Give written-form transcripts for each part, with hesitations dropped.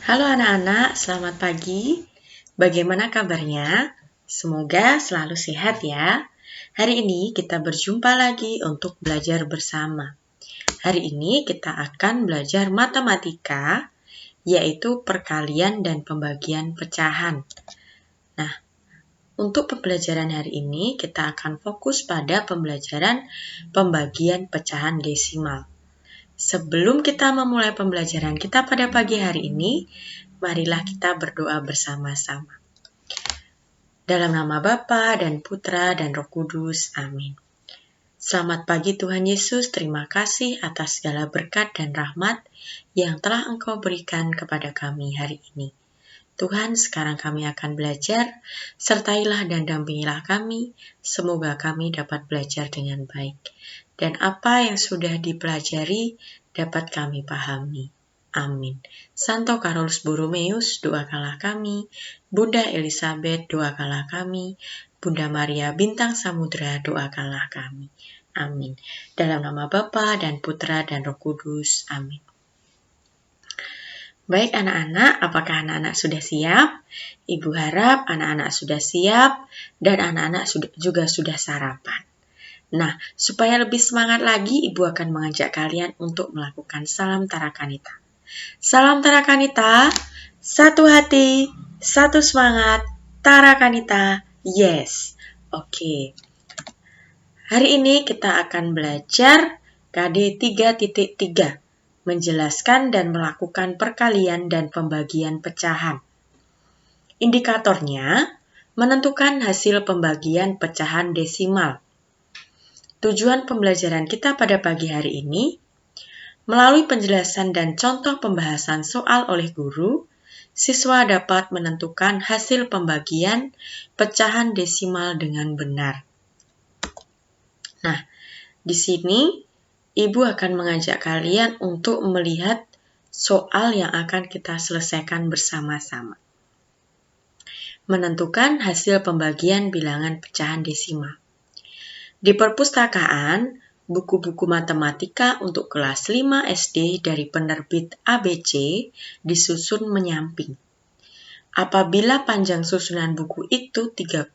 Halo anak-anak, selamat pagi. Bagaimana kabarnya? Semoga selalu sehat ya. Hari ini kita berjumpa lagi untuk belajar bersama. Hari ini kita akan belajar matematika, yaitu perkalian dan pembagian pecahan. Nah, untuk pembelajaran hari ini kita akan fokus pada pembelajaran pembagian pecahan desimal. Sebelum kita memulai pembelajaran kita pada pagi hari ini, marilah kita berdoa bersama-sama. Dalam nama Bapa dan Putra dan Roh Kudus. Amin. Selamat pagi Tuhan Yesus, terima kasih atas segala berkat dan rahmat yang telah Engkau berikan kepada kami hari ini. Tuhan, sekarang kami akan belajar, sertailah dan dampingilah kami, semoga kami dapat belajar dengan baik. Dan apa yang sudah dipelajari dapat kami pahami. Amin. Santo Carolus Borromeus, doakanlah kami. Bunda Elizabeth, doakanlah kami. Bunda Maria Bintang Samudra, doakanlah kami. Amin. Dalam nama Bapa dan Putra dan Roh Kudus. Amin. Baik anak-anak, apakah anak-anak sudah siap? Ibu harap anak-anak sudah siap dan anak-anak juga sudah sarapan. Nah, supaya lebih semangat lagi, Ibu akan mengajak kalian untuk melakukan salam tarakanita. Salam tarakanita, satu hati, satu semangat, tarakanita, yes. Oke. Hari ini kita akan belajar KD 3.3, menjelaskan dan melakukan perkalian dan pembagian pecahan. Indikatornya, menentukan hasil pembagian pecahan desimal. Tujuan pembelajaran kita pada pagi hari ini, melalui penjelasan dan contoh pembahasan soal oleh guru, siswa dapat menentukan hasil pembagian pecahan desimal dengan benar. Nah, di sini Ibu akan mengajak kalian untuk melihat soal yang akan kita selesaikan bersama-sama. Menentukan hasil pembagian bilangan pecahan desimal. Di perpustakaan, buku-buku matematika untuk kelas 5 SD dari penerbit ABC disusun menyamping. Apabila panjang susunan buku itu 32,5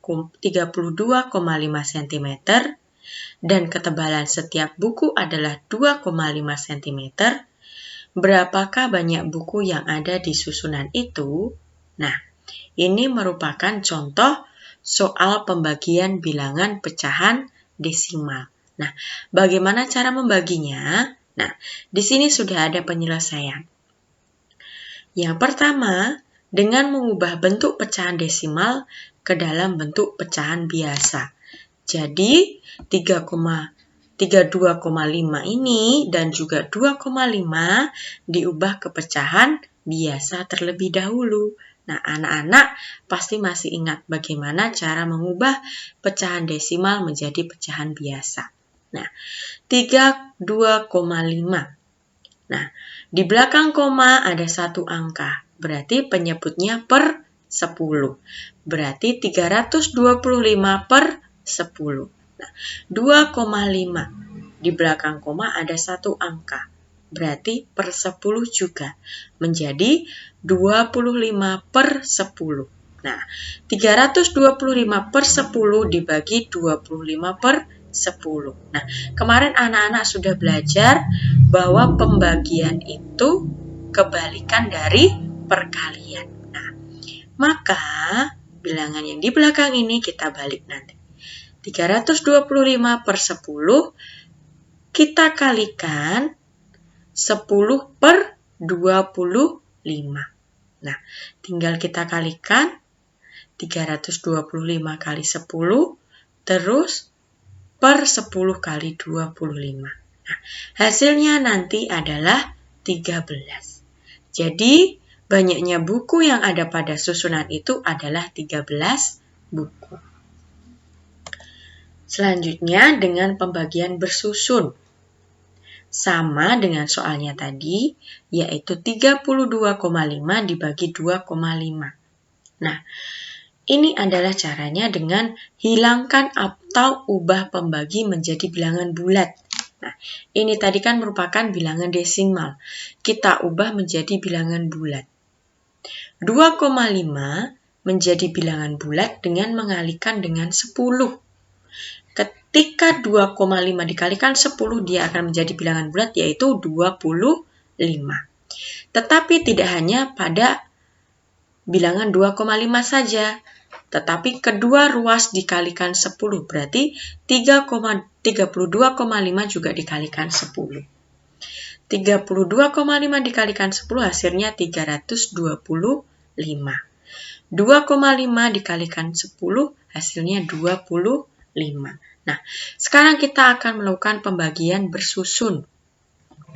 cm dan ketebalan setiap buku adalah 2,5 cm, berapakah banyak buku yang ada di susunan itu? Nah, ini merupakan contoh soal pembagian bilangan pecahan desimal. Nah, bagaimana cara membaginya? Nah, di sini sudah ada penyelesaian. Yang pertama, dengan mengubah bentuk pecahan desimal ke dalam bentuk pecahan biasa. Jadi, 32,5 ini dan juga 2,5 diubah ke pecahan biasa terlebih dahulu. Nah, anak-anak pasti masih ingat bagaimana cara mengubah pecahan desimal menjadi pecahan biasa. Nah, 32,5. Nah, di belakang koma ada satu angka, berarti penyebutnya per 10. Berarti 325 per 10. Nah, 2,5. Di belakang koma ada satu angka, berarti per 10 juga, menjadi 25 per 10. Nah, 325 per 10 dibagi 25 per 10. Nah, kemarin anak-anak sudah belajar bahwa pembagian itu kebalikan dari perkalian. Nah, maka bilangan yang di belakang ini kita balik nanti. 325 per 10 kita kalikan 10 per 25. Nah, tinggal kita kalikan 325 kali 10 terus per 10 kali 25. Nah, hasilnya nanti adalah 13. Jadi, banyaknya buku yang ada pada susunan itu adalah 13 buku. Selanjutnya dengan pembagian bersusun. Sama dengan soalnya tadi, yaitu 32,5 dibagi 2,5. Nah, ini adalah caranya dengan hilangkan atau ubah pembagi menjadi bilangan bulat. Nah, ini tadi kan merupakan bilangan desimal. Kita ubah menjadi bilangan bulat. 2,5 menjadi bilangan bulat dengan mengalikan dengan 10. Ketika 2,5 dikalikan 10, dia akan menjadi bilangan bulat, yaitu 25. Tetapi tidak hanya pada bilangan 2,5 saja, tetapi kedua ruas dikalikan 10, berarti 32,5 juga dikalikan 10. 32,5 dikalikan 10 hasilnya 325. 2,5 dikalikan 10 hasilnya 25. Nah, sekarang kita akan melakukan pembagian bersusun.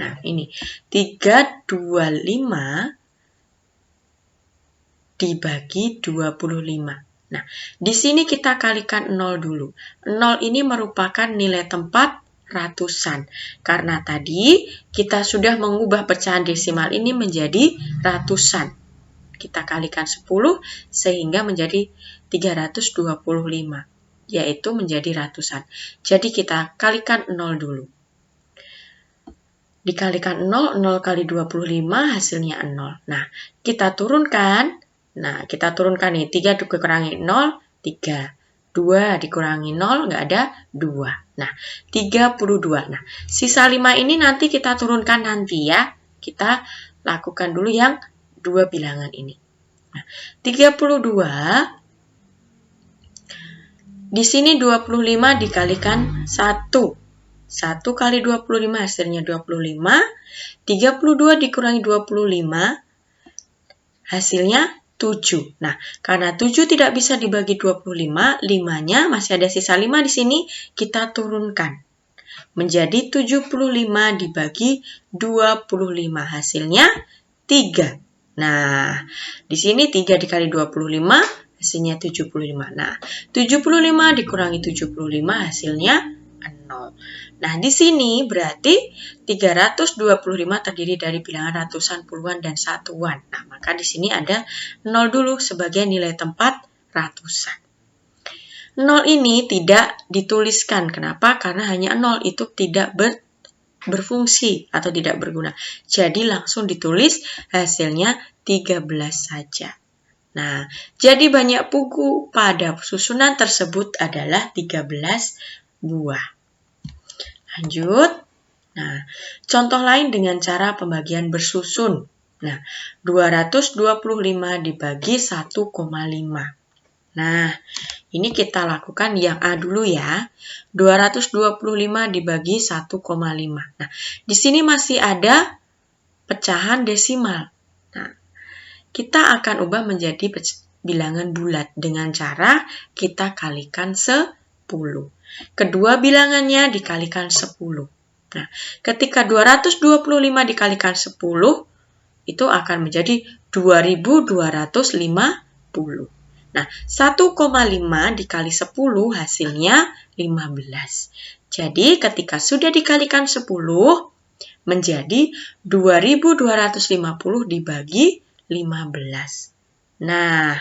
Nah, ini 325 dibagi 25. Nah, di sini kita kalikan 0 dulu. 0 ini merupakan nilai tempat ratusan. Karena tadi kita sudah mengubah pecahan desimal ini menjadi ratusan. Kita kalikan 10 sehingga menjadi 325, yaitu menjadi ratusan. Jadi kita kalikan 0 dulu. Dikalikan 0, 0 kali 25 hasilnya 0. Nah, kita turunkan. Nah, kita turunkan nih, 3 dikurangi 0, 3. 2 dikurangi 0, nggak ada 2. Nah, 32. Nah, sisa 5 ini nanti kita turunkan nanti ya. Kita lakukan dulu yang dua bilangan ini. Nah, 32, di sini 25 dikalikan 1. 1 kali 25 hasilnya 25. 32 dikurangi 25 hasilnya 7. Nah, karena 7 tidak bisa dibagi 25, 5-nya masih ada sisa 5 di sini, kita turunkan. Menjadi 75 dibagi 25 hasilnya 3. Nah, di sini 3 dikali 25 hasilnya 75. Nah, 75 dikurangi 75 hasilnya 0. Nah, di sini berarti 325 terdiri dari bilangan ratusan, puluhan, dan satuan. Nah, maka di sini ada 0 dulu sebagai nilai tempat ratusan. 0 ini tidak dituliskan. Kenapa? Karena hanya 0 itu tidak berfungsi atau tidak berguna. Jadi langsung ditulis hasilnya 13 saja. Nah, jadi banyak buku pada susunan tersebut adalah 13 buah. Lanjut. Nah, contoh lain dengan cara pembagian bersusun. Nah, 225 dibagi 1,5. Nah, ini kita lakukan yang A dulu ya. 225 dibagi 1,5. Nah, di sini masih ada pecahan desimal. Nah, kita akan ubah menjadi bilangan bulat dengan cara kita kalikan 10. Kedua bilangannya dikalikan 10. Nah, ketika 225 dikalikan 10, itu akan menjadi 2250. Nah, 1,5 dikali 10 hasilnya 15. Jadi, ketika sudah dikalikan 10, menjadi 2250 dibagi 15. Nah,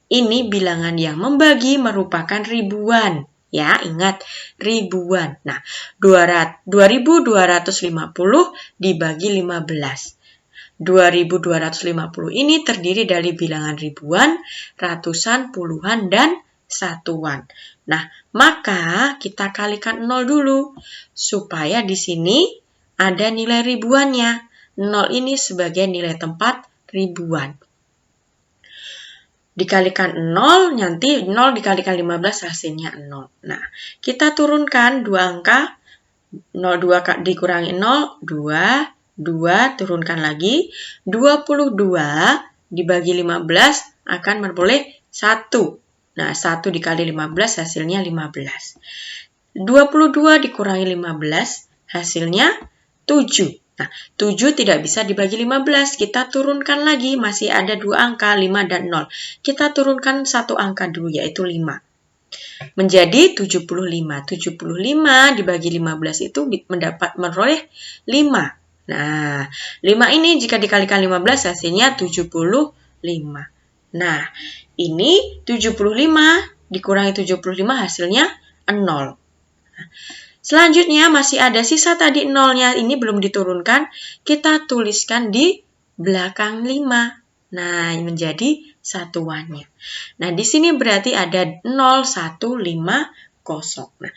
ini bilangan yang membagi merupakan ribuan. Ya, ingat, ribuan. Nah, 2250 dibagi 15. 2250 ini terdiri dari bilangan ribuan, ratusan, puluhan, dan satuan. Nah, maka kita kalikan 0 dulu, supaya di sini ada nilai ribuannya. 0 ini sebagai nilai tempat ribuan. Dikalikan 0, nanti 0 dikalikan 15 hasilnya 0. Nah, kita turunkan dua angka, 02 dikurangi 0, 2, 2 turunkan lagi, 22 dibagi 15 akan memperoleh 1. Nah, 1 dikali 15 hasilnya 15. 22 dikurangi 15 hasilnya 7. Nah, 7 tidak bisa dibagi 15, kita turunkan lagi, masih ada dua angka, 5 dan 0. Kita turunkan satu angka dulu, yaitu 5. Menjadi 75. 75 dibagi 15 itu memperoleh 5. Nah, 5 ini jika dikalikan 15 hasilnya 75. Nah, ini 75 dikurangi 75 hasilnya 0. Nah, selanjutnya masih ada sisa tadi 0-nya ini belum diturunkan, kita tuliskan di belakang 5. Nah, menjadi satuannya. Nah, di sini berarti ada 0150. Nah,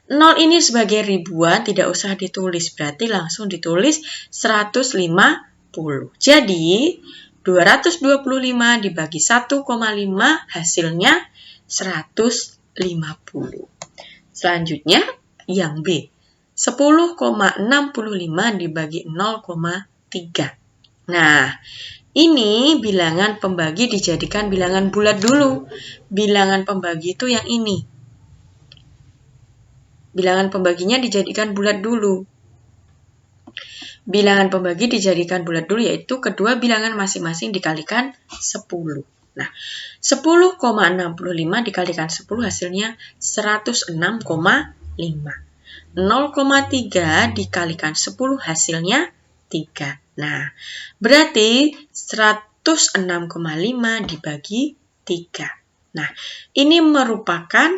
0 ini sebagai ribuan tidak usah ditulis, berarti langsung ditulis 150. Jadi, 225 dibagi 1,5 hasilnya 150. Selanjutnya, yang B. 10,65 dibagi 0,3. Nah, ini bilangan pembagi dijadikan bilangan bulat dulu. Bilangan pembagi itu yang ini. Bilangan pembaginya dijadikan bulat dulu. Bilangan pembagi dijadikan bulat dulu yaitu kedua bilangan masing-masing dikalikan 10. Nah, 10,65 dikalikan 10 hasilnya 106,5. 0,3 dikalikan 10 hasilnya 3. Nah, berarti 106,5 dibagi 3. Nah, ini merupakan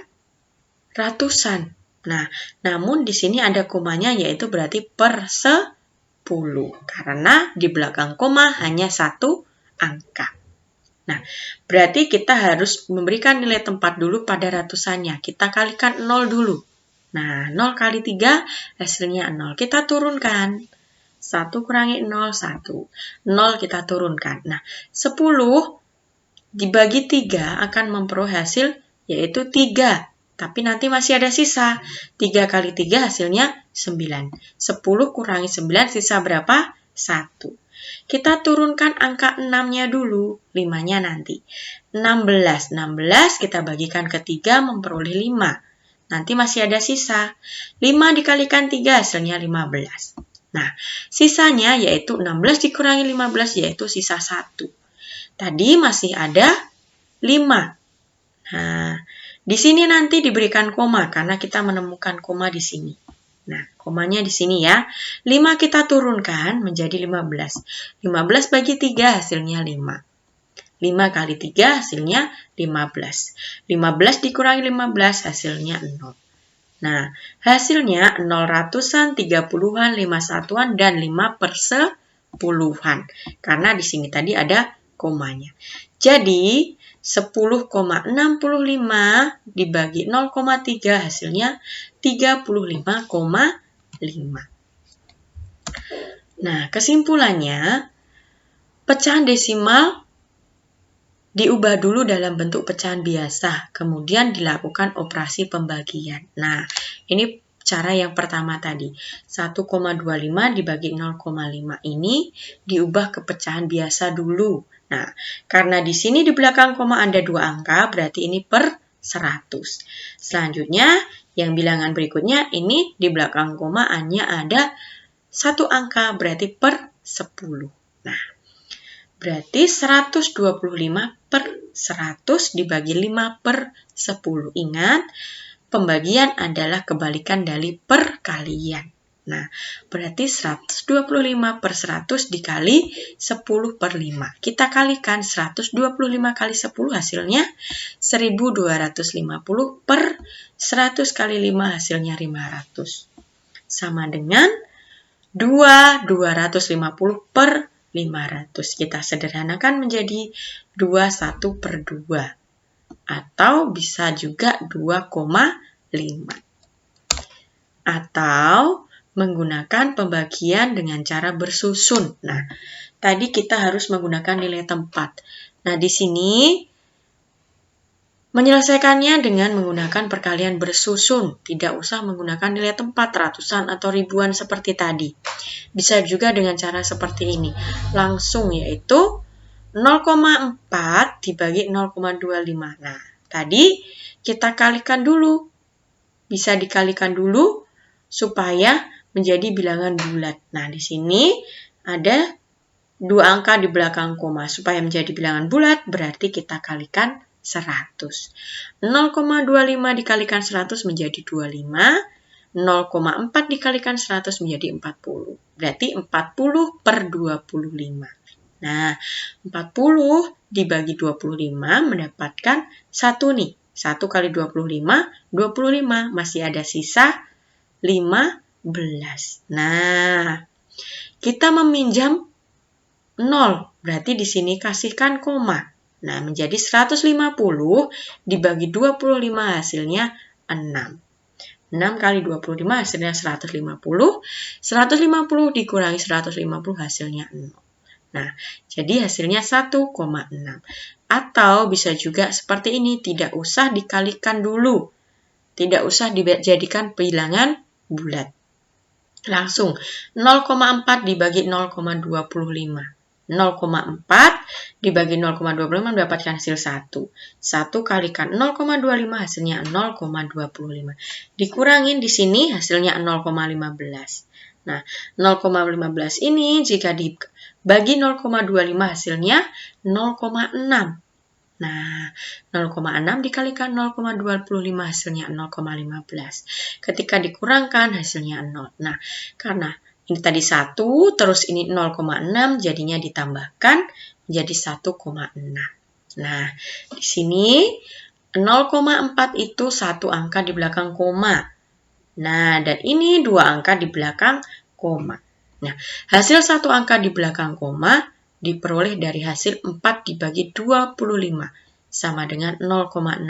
ratusan. Nah, namun di sini ada komanya yaitu berarti per 10. Karena di belakang koma hanya satu angka. Nah, berarti kita harus memberikan nilai tempat dulu pada ratusannya. Kita kalikan 0 dulu. Nah, 0 kali 3 hasilnya 0. Kita turunkan. 1 kurangi 0, 1. 0 kita turunkan. Nah, 10 dibagi 3 akan memperoleh hasil yaitu 3. Tapi nanti masih ada sisa. 3 kali 3 hasilnya 9. 10 kurangi 9 sisa berapa? 1. Kita turunkan angka 6-nya dulu. 5-nya nanti. 16. 16 kita bagikan ke 3 memperoleh 5. Nanti masih ada sisa. 5 dikalikan 3 hasilnya 15. Nah, sisanya yaitu 16 dikurangi 15 yaitu sisa 1. Tadi masih ada 5. Nah, di sini nanti diberikan koma karena kita menemukan koma di sini. Nah, komanya di sini ya. 5 kita turunkan menjadi 15. 15 bagi 3 hasilnya 5. 5 kali 3 hasilnya 15. 15 dikurangi 15 hasilnya 0. Nah, hasilnya 0 ratusan, 30-an, 5 satuan, dan 5 per 10-an. Karena di sini tadi ada komanya. Jadi, 10,65 dibagi 0,3 hasilnya 35,5. Nah, kesimpulannya, pecahan desimal diubah dulu dalam bentuk pecahan biasa, kemudian dilakukan operasi pembagian. Nah, ini cara yang pertama tadi. 1,25 dibagi 0,5 ini diubah ke pecahan biasa dulu. Nah, karena di sini di belakang koma ada 2 angka, berarti ini per 100. Selanjutnya, yang bilangan berikutnya ini di belakang koma hanya ada 1 angka, berarti per 10. Nah, berarti 125 per 100 dibagi 5 per 10. Ingat, pembagian adalah kebalikan dari perkalian. Nah, berarti 125 per 100 dikali 10 per 5. Kita kalikan 125 kali 10 hasilnya 1250 per 100 kali 5 hasilnya 500. Sama dengan 250 per 500. Kita sederhanakan menjadi 21 per 2. Atau bisa juga 2,5. Atau menggunakan pembagian dengan cara bersusun. Nah, tadi kita harus menggunakan nilai tempat. Nah, di sini menyelesaikannya dengan menggunakan perkalian bersusun. Tidak usah menggunakan nilai tempat ratusan atau ribuan seperti tadi. Bisa juga dengan cara seperti ini. Langsung yaitu 0,4 dibagi 0,25. Nah, tadi kita kalikan dulu. Bisa dikalikan dulu supaya menjadi bilangan bulat. Nah, di sini ada 2 angka di belakang koma. Supaya menjadi bilangan bulat berarti kita kalikan 100. 0,25 dikalikan 100 menjadi 25. 0,4 dikalikan 100 menjadi 40. Berarti 40 per 25. Nah, 40 dibagi 25 mendapatkan 1 nih. 1 kali 25, 25. Masih ada sisa 15. Nah, kita meminjam 0. Berarti di sini kasihkan koma. Nah, menjadi 150 dibagi 25 hasilnya 6. 6 kali 25 hasilnya 150. 150 dikurangi 150 hasilnya 0. Nah, jadi hasilnya 1,6. Atau bisa juga seperti ini, tidak usah dikalikan dulu. Tidak usah dijadikan bilangan bulat. Langsung 0,4 dibagi 0,25. 0,4 dibagi 0,25 mendapatkan hasil 1. 1 kalikan 0,25 hasilnya 0,25. Dikurangin di sini hasilnya 0,15. Nah, 0,15 ini jika dibagi 0,25 hasilnya 0,6. Nah, 0,6 dikalikan 0,25 hasilnya 0,15. Ketika dikurangkan hasilnya 0. Nah, karena ini tadi 1, terus ini 0,6, jadinya ditambahkan menjadi 1,6. Nah, di sini 0,4 itu satu angka di belakang koma. Nah, dan ini dua angka di belakang koma. Nah, hasil satu angka di belakang koma diperoleh dari hasil 4 dibagi 25 sama dengan 0,16.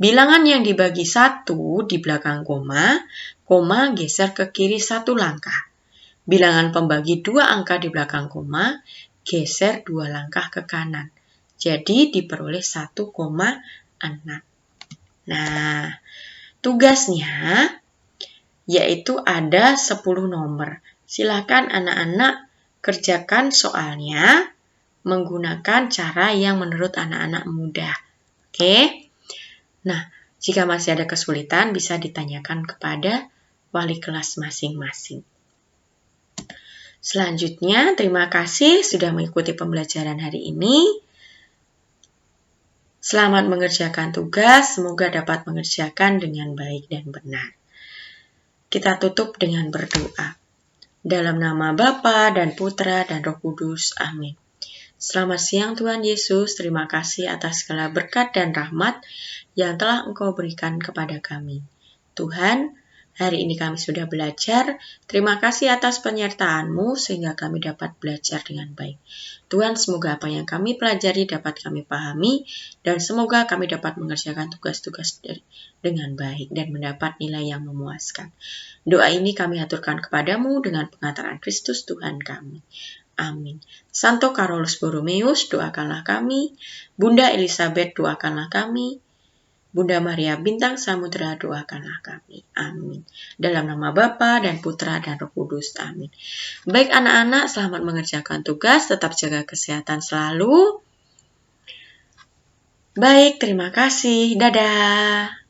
Bilangan yang dibagi 1 di belakang koma geser ke kiri 1 langkah. Bilangan pembagi 2 angka di belakang koma geser 2 langkah ke kanan. Jadi diperoleh 1,6. Nah, tugasnya yaitu ada 10 nomor. Silakan anak-anak kerjakan soalnya menggunakan cara yang menurut anak-anak mudah. Oke? Nah, jika masih ada kesulitan bisa ditanyakan kepada wali kelas masing-masing. Selanjutnya, terima kasih sudah mengikuti pembelajaran hari ini. Selamat mengerjakan tugas, semoga dapat mengerjakan dengan baik dan benar. Kita tutup dengan berdoa. Dalam nama Bapa dan Putra dan Roh Kudus. Amin. Selamat siang Tuhan Yesus, terima kasih atas segala berkat dan rahmat yang telah Engkau berikan kepada kami. Tuhan, hari ini kami sudah belajar, terima kasih atas penyertaan-Mu sehingga kami dapat belajar dengan baik. Tuhan, semoga apa yang kami pelajari dapat kami pahami, dan semoga kami dapat mengerjakan tugas-tugas dengan baik dan mendapat nilai yang memuaskan. Doa ini kami aturkan kepadamu dengan pengantaran Kristus Tuhan kami. Amin. Santo Carolus Borromeus, doakanlah kami. Bunda Elizabeth, doakanlah kami. Bunda Maria Bintang Samudra, doakanlah kami. Amin. Dalam nama Bapa dan Putra dan Roh Kudus. Amin. Baik anak-anak, selamat mengerjakan tugas. Tetap jaga kesehatan selalu. Baik, terima kasih. Dadah.